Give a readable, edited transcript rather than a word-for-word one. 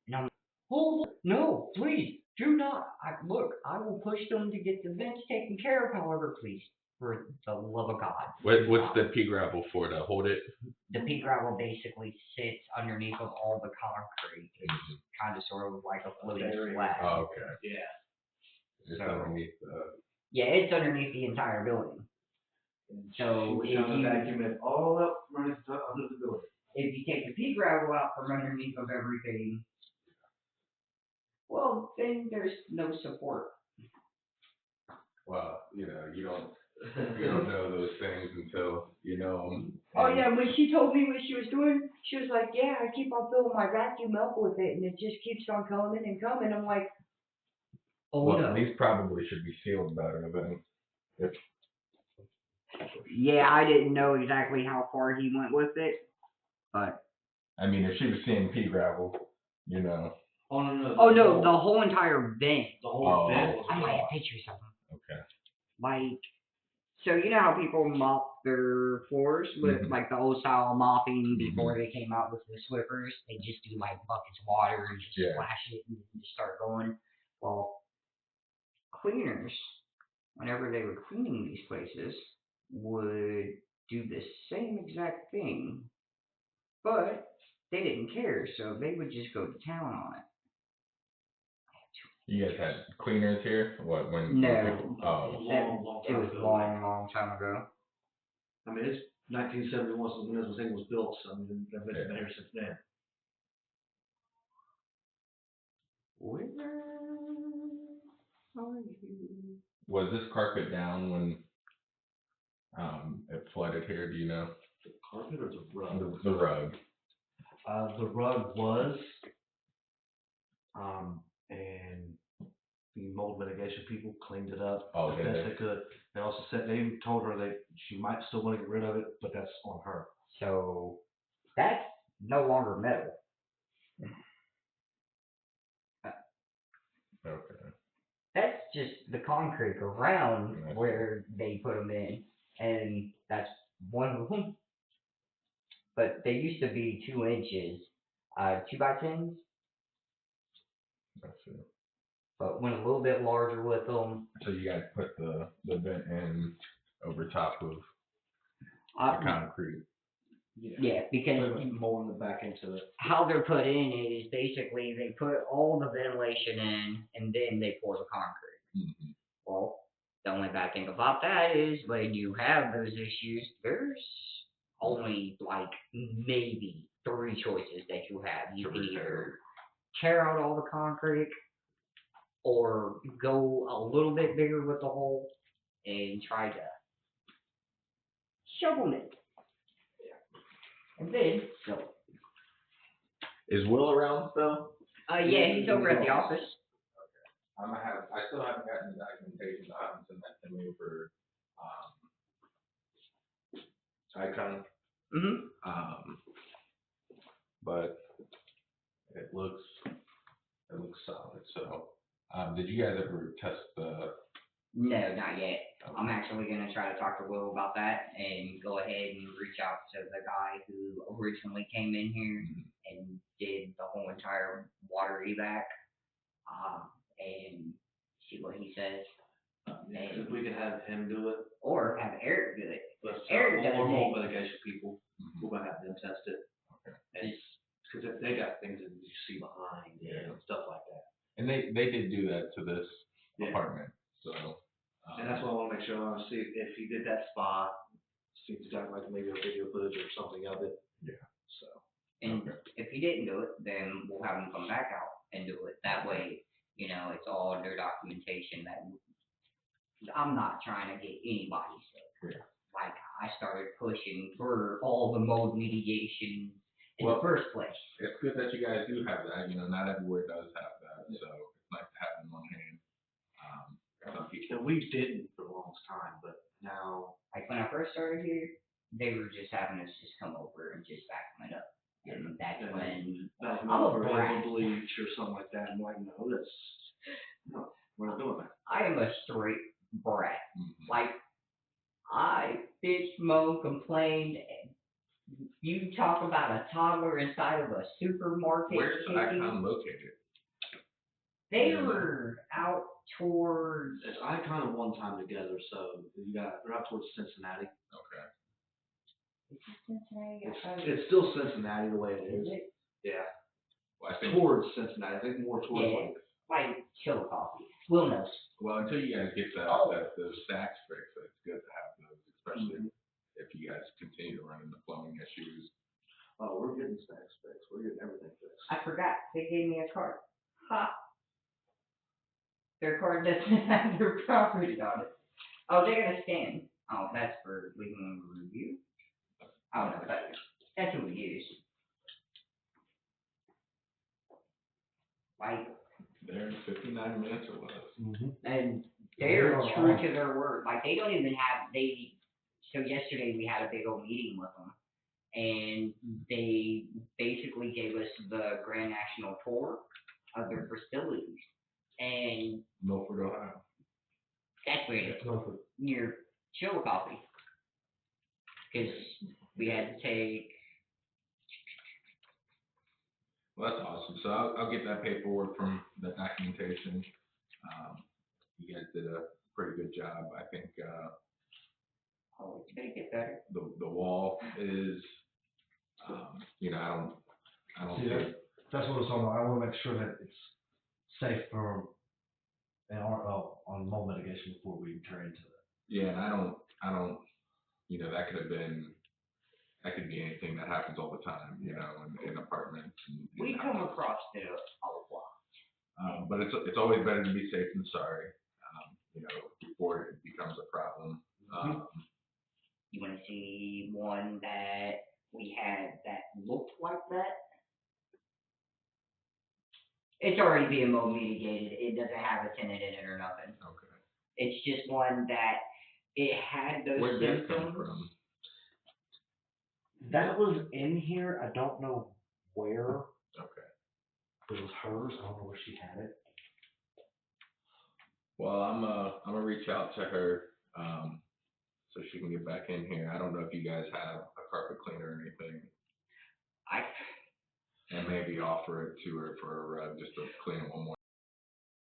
And I'm, oh, no, please, do not. Look, I will push them to get the vents taken care of, however, please, for the love of God. What's the pea gravel for, to hold it? The pea gravel basically sits underneath of all the concrete. It's kind of sort of like a floating slab. Oh, okay. Yeah. It's So- underneath Yeah, it's underneath the entire building. So She was trying to if you vacuum it all up running under the building. if you take the pea gravel out from underneath of everything, well, then there's no support. well, you don't know those things until you know them. Oh yeah, when she told me what she was doing, she was like, "Yeah, I keep on filling my vacuum up with it, and it just keeps on coming and coming." I'm like, "Oh Well, no." these probably should be sealed better than if. Yeah, I didn't know exactly how far he went with it, but I mean, if she was seeing pea gravel, Oh no. oh no, the whole entire vent. The whole Oh. vent was I might have gone. pictures of them. Okay. Like, so you know how people mop their floors with Mhm. like the old style mopping before they came out with the Swiffers? They just do like buckets of water and just Yeah. splash it and just start going. Well, cleaners, whenever they were cleaning these places, would do the same exact thing, but they didn't care, so they would just go to town on it. You guys had cleaners here? What when? No. Oh. Long It time was ago. long time ago. I mean, it's 1971 since when this thing was built, so I mean, they've been Yeah. there since then. Where are you? Was this carpet down when it flooded here? Do you know? The carpet or the rug? The rug. The rug was, and the mold mitigation people cleaned it up Oh, as did best they? they could. They also said they even told her that she might still want to get rid of it, but that's on her. So that's no longer metal. Okay. That's just the concrete around That's where they put them in, and that's one of them. But they used to be 2 inches, 2x10s, That's it. but went a little bit larger with them. So you guys put the vent in over top of Uh, the concrete. yeah, because Put mold in the back into it. how they're put in is basically they put all the ventilation in, and then they pour the concrete. Mm-hmm. Well, the only bad thing about that is when you have those issues, there's only like maybe 3 choices that you have. You can either tear out all the concrete or go a little bit bigger with the hole and try to shovel it. And then, so, Is Will around still? yeah, he's over at the office. I still haven't gotten the documentation. I haven't sent that to me for Icon. Mm-hmm. But it looks solid. So, did you guys ever test the? No, not yet. I'm actually gonna try to talk to Will about that and go ahead and reach out to the guy who originally came in here and did the whole entire water evac, and see what he says. If we could have him do it, Or have Eric do it. but Eric does or it. mold mitigation people, Mhm. we're gonna have them test it. Okay. Because they got things that you see behind and stuff like that. And they did do that to this Yeah. apartment. So. And that's why I want to make sure I want to see if he did that spot, see if he's got like maybe a video footage or something of it. Yeah. So. And Okay. if he didn't do it, then we'll have him come back out and do it. That way, it's all under documentation that I'm not trying to get anybody sick. Yeah. Like, I started pushing for all the mold mitigation in Well, the first place. It's good that you guys do have that. Not everywhere does have that. So it's nice to have them on hand. Some people. And we didn't for the longest time, but now. Like, when I first started here, they were just having us just come over and just vacuum it up. And that's when I'm I'm a over brat. bleach or something like that. I'm like, no, we're not doing that. I am a straight brat. Mhm. Like, I bitch, moan, complained You talk about a toddler inside of a supermarket Where's the kicking. Icon located? They Yeah. were out towards. It's Icon and One Time together, so they're out towards Cincinnati. Okay. Is it Cincinnati? I It's, thought it it's still Cincinnati the way it was. is. Is it? Yeah, Well, I think, towards Cincinnati. I think more towards Yeah. Like Chillicothe. Will knows. well, until you guys get Oh. those stacks fixed, it's good to have those, especially if you guys continue to run into plumbing issues. Oh, we're getting stacks fixed. We're getting everything fixed. I forgot. They gave me a card. Ha! Their card doesn't have their property on it. Oh, they got a scan. Oh, that's for legal review? Oh, no, that's what we use. Like, There, 59 minutes it was. and they're true to their word. Like, they don't even have, so yesterday we had a big old meeting with them. And they basically gave us the Grand National tour of their facilities. And Milford, Ohio. that's where it is, near Chillicothe. Because we had to take, Well, that's awesome. So I'll get that paperwork from the documentation. You guys did a pretty good job. I think oh, it's gonna get better. the wall is, I don't See, think, that's what it's on. I want to make sure that it's safe for on mold mitigation before we turn into it. yeah, and I don't, that could be anything that happens all the time, in apartments and. We and come houses. across it a lot. But it's always better to be safe than sorry, before it becomes a problem. You wanna see one that we had that looked like that? It's already being mold mitigated. It doesn't have a tenant in it or nothing. Okay. It's just one that it had those Where'd that come symptoms. from? That was in here. I don't know where. Okay. It was hers. I don't know where she had it. Well, I'm gonna reach out to her, so she can get back in here. I don't know if you guys have a carpet cleaner or anything, I and maybe offer it to her for, just to clean it one more